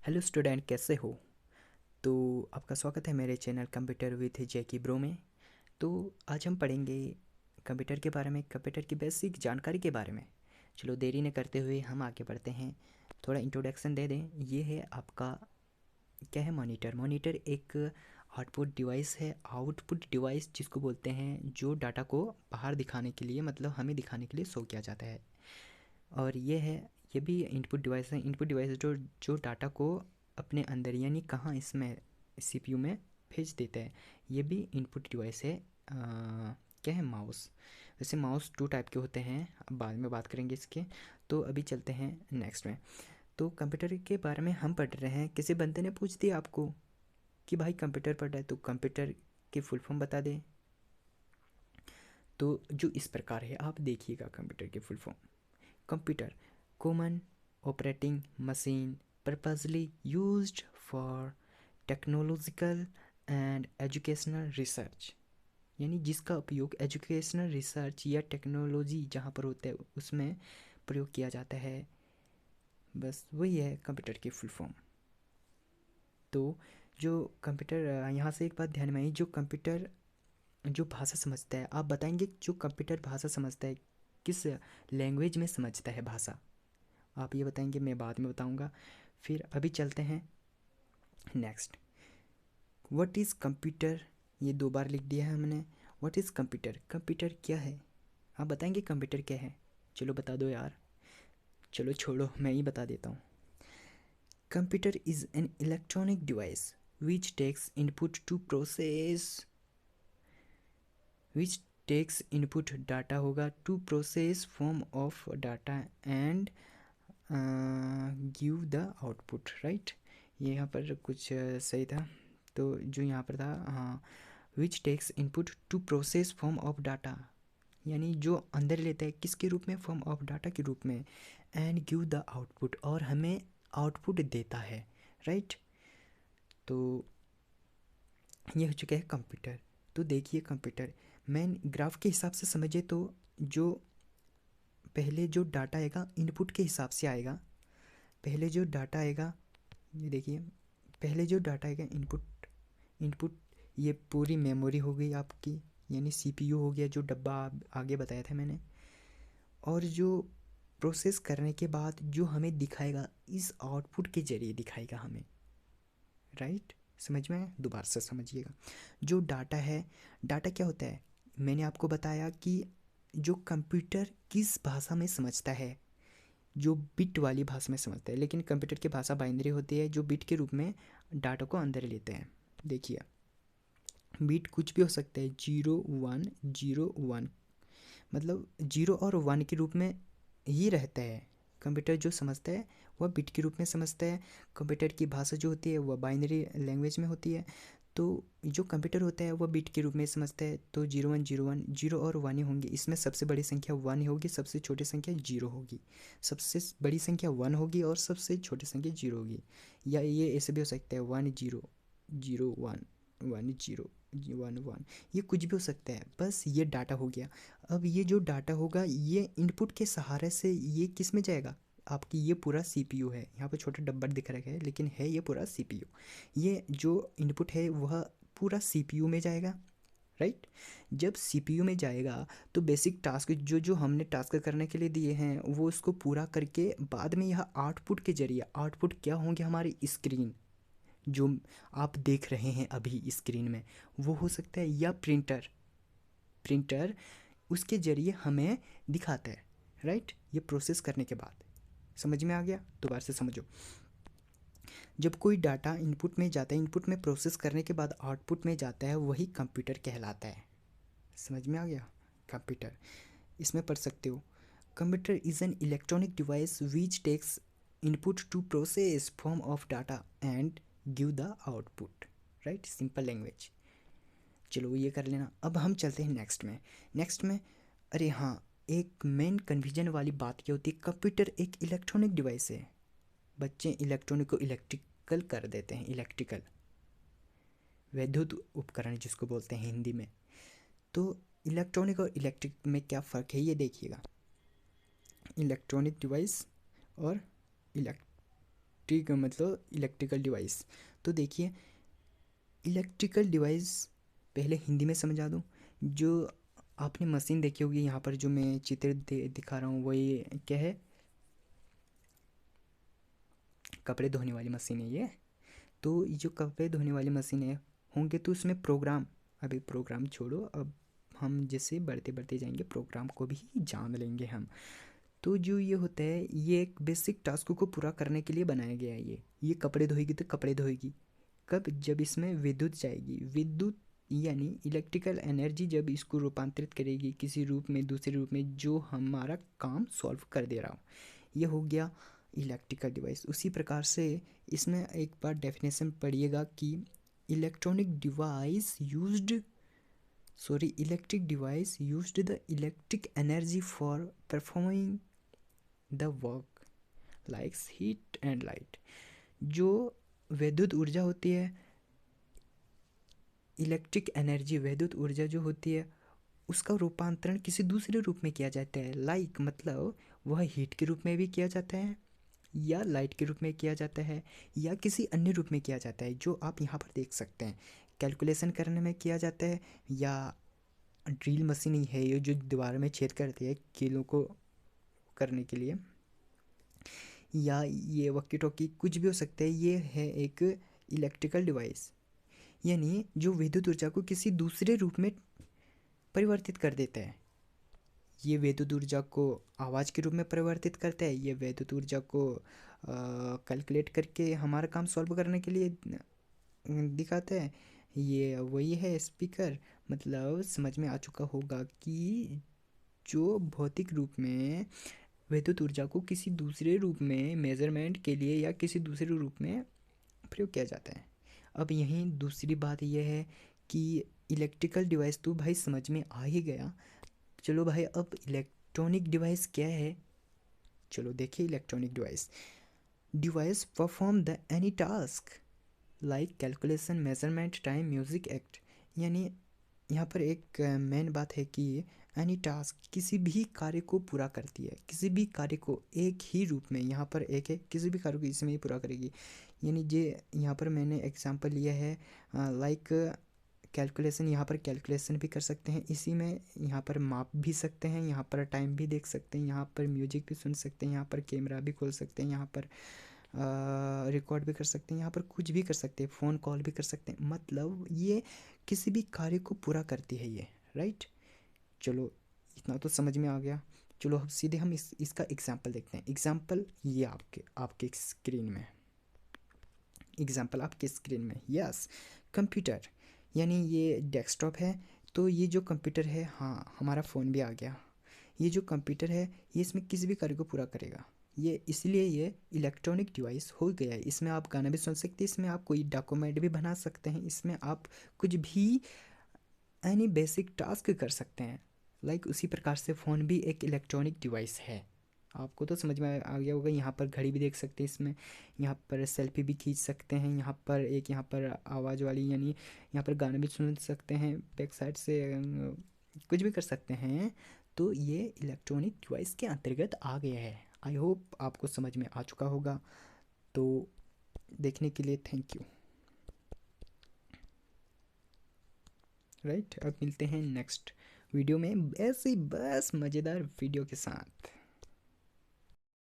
Hello student, कैसे हो? तो आपका स्वागत है मेरे channel computer with Jackie bro में। तो आज हम पढ़ेंगे कंप्यूटर के बारे में, कंप्यूटर की बेसिक जानकारी के बारे में। चलो देरी न करते हुए हम आगे बढ़ते हैं। थोड़ा इंट्रोडक्शन दे दें। ये है आपका क्या है, मॉनिटर। मॉनिटर एक आउटपुट डिवाइस है, आउटपुट डिवाइस जिसको बोलते हैं, जो डाटा को बाहर दिखाने के लिए, मतलब हमें दिखाने के लिए शो किया जाता है। और ये भी इनपुट डिवाइस है। इनपुट डिवाइस जो जो डाटा को अपने अंदर यानी कहाँ, इसमें सीपीयू में भेज देता है। ये भी इनपुट डिवाइस है। क्या है, माउस। वैसे माउस टू टाइप के होते हैं, अब बाद में बात करेंगे इसके। तो अभी चलते हैं नेक्स्ट में। तो कंप्यूटर के बारे में हम पढ़ रहे हैं। किसी बंदे ने पूछ दिया आपको कि भाई कंप्यूटर पढ़ रहा है तो कंप्यूटर की फुल फॉर्म बता दे। तो जो इस प्रकार है, आप देखिएगा कंप्यूटर की full form. Computer, common operating machine purposely used for technological and educational research। यानी जिसका उपयोग एजुकेशनल रिसर्च या टेक्नोलॉजी जहाँ पर होता है उसमें प्रयोग किया जाता है। बस वही है कंप्यूटर की फुल फॉर्म। तो जो कंप्यूटर, यहाँ से एक बात ध्यान में आई, जो कंप्यूटर जो भाषा समझता है, आप बताएंगे जो कंप्यूटर भाषा समझता है किस लैंग्वेज में समझता है भाषा, आप ये बताएंगे, मैं बाद में बताऊंगा। फिर अभी चलते हैं नेक्स्ट। व्हाट इज़ कंप्यूटर, ये दो बार लिख दिया है हमने। व्हाट इज़ कंप्यूटर, कंप्यूटर क्या है, आप बताएंगे कंप्यूटर क्या है। चलो बता दो यार, चलो छोड़ो मैं ही बता देता हूँ। Computer is an electronic device which takes input to process, which takes input data होगा, to process form of data and give the output. Right, ये यहाँ पर कुछ सही था। तो जो यहाँ पर था, हाँ, which takes input to process form of data, यानी जो अंदर लेता है किसके रूप में, फॉर्म ऑफ डाटा के रूप में, एंड गिव द आउटपुट, और हमें आउटपुट देता है। राइट, तो ये हो चुका है कंप्यूटर। तो देखिए कंप्यूटर मेन ग्राफ के हिसाब से समझे तो जो पहले जो डाटा आएगा इनपुट के हिसाब से आएगा। पहले जो डाटा आएगा, ये देखिए, पहले जो डाटा आएगा इनपुट, इनपुट ये पूरी मेमोरी हो गई आपकी, यानी सीपीयू हो गया, जो डब्बा आगे बताया था मैंने। और जो प्रोसेस करने के बाद जो हमें दिखाएगा, इस आउटपुट के जरिए दिखाएगा हमें। राइट, समझ में आया? दोबारा से समझिएगा। जो डाटा है, डाटा क्या होता है, मैंने आपको बताया कि जो कंप्यूटर किस भाषा में समझता है, जो बिट वाली भाषा में समझता है। लेकिन कंप्यूटर की भाषा बाइनरी होती है, जो बिट के रूप में डाटा को अंदर लेते हैं। देखिए बिट कुछ भी हो सकता है, 0 1 0 1, मतलब 0 और 1 के रूप में ही रहता है। कंप्यूटर जो समझता है वह बिट के रूप में समझता है। कंप्यूटर की भाषा जो होती है वह बाइनरी लैंग्वेज में होती है। तो जो कंप्यूटर होता है वह बिट के रूप में समझता है। तो 0 1 0 1, 0 और 1 ही होंगे। इसमें सबसे बड़ी संख्या 1 ही होगी, सबसे छोटी संख्या 0 होगी। सबसे बड़ी संख्या 1 होगी और सबसे छोटी संख्या 0 होगी। या ये ऐसे भी हो सकता है 1 0 0 1 1 0 1 1, ये कुछ भी हो सकता है। बस ये डाटा हो गया। अब ये जो डाटा होगा ये इनपुट के सहारे से ये किस में जाएगा, आपकी ये पूरा सीपीयू है। यहाँ पर छोटा डब्बा दिख रहा है लेकिन है ये पूरा सीपीयू। ये जो इनपुट है वह पूरा सीपीयू में जाएगा। राइट, जब सीपीयू में जाएगा तो बेसिक टास्क जो जो हमने टास्क करने के लिए दिए हैं वो उसको पूरा करके बाद में यह आउटपुट के जरिए, आउटपुट क्या होंगे, हमारी स्क्रीन जो आप देख रहे हैं अभी स्क्रीन में, वो हो सकता है, या प्रिंटर, प्रिंटर उसके ज़रिए हमें दिखाता है। राइट, ये प्रोसेस करने के बाद। समझ में आ गया? दोबारा से समझो। जब कोई डाटा इनपुट में जाता है, इनपुट में प्रोसेस करने के बाद आउटपुट में जाता है, वही कंप्यूटर कहलाता है। समझ में आ गया? कंप्यूटर, इसमें पढ़ सकते हो, computer is an electronic device which takes input to process form of data and give the output. Right, simple language. चलो ये कर लेना। अब हम चलते हैं नेक्स्ट में। नेक्स्ट में, अरे हाँ, एक मेन कन्फ्यूजन वाली बात क्या होती है, कंप्यूटर एक इलेक्ट्रॉनिक डिवाइस है। बच्चे इलेक्ट्रॉनिक को इलेक्ट्रिकल कर देते हैं, इलेक्ट्रिकल, वैद्युत उपकरण जिसको बोलते हैं हिंदी में। तो इलेक्ट्रॉनिक और इलेक्ट्रिक में क्या फ़र्क है ये देखिएगा। इलेक्ट्रॉनिक डिवाइस और इलेक्ट्रिकल डिवाइस। तो देखिए इलेक्ट्रिकल डिवाइस पहले हिंदी में समझा दूँ। जो आपने मशीन देखी होगी, यहाँ पर जो मैं चित्र दिखा रहा हूँ वो ये क्या है, कपड़े धोने वाली मशीन है ये। तो ये जो कपड़े धोने वाली मशीन है होंगे तो उसमें प्रोग्राम, अभी प्रोग्राम छोड़ो, अब हम जैसे बढ़ते बढ़ते जाएंगे प्रोग्राम को भी जान लेंगे हम। तो जो ये होता है ये एक बेसिक टास्क को पूरा करने के लिए बनाया गया है। ये कपड़े धोएगी तो कपड़े धोएगी कब, जब इसमें विद्युत जाएगी, विद्युत यानी इलेक्ट्रिकल एनर्जी जब इसको रूपांतरित करेगी किसी रूप में दूसरे रूप में जो हमारा काम सॉल्व कर दे रहा हो, ये हो गया इलेक्ट्रिकल डिवाइस। उसी प्रकार से इसमें एक बार डेफिनेशन पढ़िएगा कि electronic device used electric device used the electric energy for performing the work likes heat and light. जो विद्युत ऊर्जा होती है, इलेक्ट्रिक एनर्जी विद्युत ऊर्जा जो होती है उसका रूपांतरण किसी दूसरे रूप में किया जाता है। लाइक मतलब वह हीट के रूप में भी किया जाता है या लाइट के रूप में किया जाता है या किसी अन्य रूप में किया जाता है जो आप यहाँ पर देख सकते हैं। कैलकुलेशन करने में किया जाता है, या ड्रिल मशीन ही है ये जो दीवार में छेद करती है कीलों को करने के लिए, या ये वक्की टोकी कुछ भी हो सकता है। ये है एक इलेक्ट्रिकल डिवाइस, यानी जो विद्युत ऊर्जा को किसी दूसरे रूप में परिवर्तित कर देता है। ये विद्युत ऊर्जा को आवाज़ के रूप में परिवर्तित करता है, ये विद्युत ऊर्जा को कैलकुलेट करके हमारा काम सॉल्व करने के लिए दिखाता है। ये वही है स्पीकर। मतलब समझ में आ चुका होगा कि जो भौतिक रूप में विद्युत ऊर्जा को किसी दूसरे रूप में मेजरमेंट के लिए या किसी दूसरे रूप में प्रयोग किया जाता है। अब यहीं दूसरी बात यह है कि इलेक्ट्रिकल डिवाइस तो भाई समझ में आ ही गया। चलो भाई अब इलेक्ट्रॉनिक डिवाइस क्या है, चलो देखिए electronic device. Device perform the any task like calculation measurement time music act. यानी यहाँ पर एक मेन बात है कि एनी टास्क किसी भी कार्य को पूरा करती है, किसी भी कार्य को एक ही रूप में, यहाँ पर एक है किसी भी कार्य को इसमें ही पूरा करेगी। यानी जे यहाँ पर मैंने एग्जांपल लिया है लाइक कैलकुलेशन, यहाँ पर कैलकुलेशन भी कर सकते हैं इसी में, यहाँ पर माप भी सकते हैं, यहाँ पर टाइम भी देख सकते हैं, यहाँ पर म्यूजिक भी सुन सकते हैं, यहाँ पर कैमरा भी खोल सकते हैं, यहाँ पर रिकॉर्ड भी कर सकते हैं, यहाँ पर कुछ भी कर सकते हैं, फ़ोन कॉल भी कर सकते हैं। मतलब ये किसी भी कार्य को पूरा करती है ये, राइट। चलो इतना तो समझ में आ गया। चलो अब सीधे हम इसका एग्जाम्पल देखते हैं। एग्जाम्पल ये आपके स्क्रीन में, एग्जाम्पल आपके स्क्रीन में, यस कंप्यूटर, यानी ये डेस्कटॉप है। तो ये जो कंप्यूटर है, हाँ हमारा फ़ोन भी आ गया। ये जो कंप्यूटर है ये इसमें किसी भी कार्य को पूरा करेगा, ये इसलिए ये इलेक्ट्रॉनिक डिवाइस हो गया है। इसमें आप गाना भी सुन सकते हैं, इसमें आप कोई डॉक्यूमेंट भी बना सकते हैं, इसमें आप कुछ भी एनी बेसिक टास्क कर सकते हैं। लाइक उसी प्रकार से फ़ोन भी एक इलेक्ट्रॉनिक डिवाइस है। आपको तो समझ में आ गया होगा। यहाँ पर घड़ी भी देख सकते हैं इसमें, यहाँ पर सेल्फी भी खींच सकते हैं, यहाँ पर एक यहाँ पर आवाज़ वाली यानी यहाँ पर गाना भी सुन सकते हैं, बैक साइड से कुछ भी कर सकते हैं। तो ये इलेक्ट्रॉनिक डिवाइस के अंतर्गत आ गया है। आई होप आपको समझ में आ चुका होगा। तो देखने के लिए थैंक यू। राइट, अब मिलते हैं नेक्स्ट वीडियो में ऐसे बस मज़ेदार वीडियो के साथ।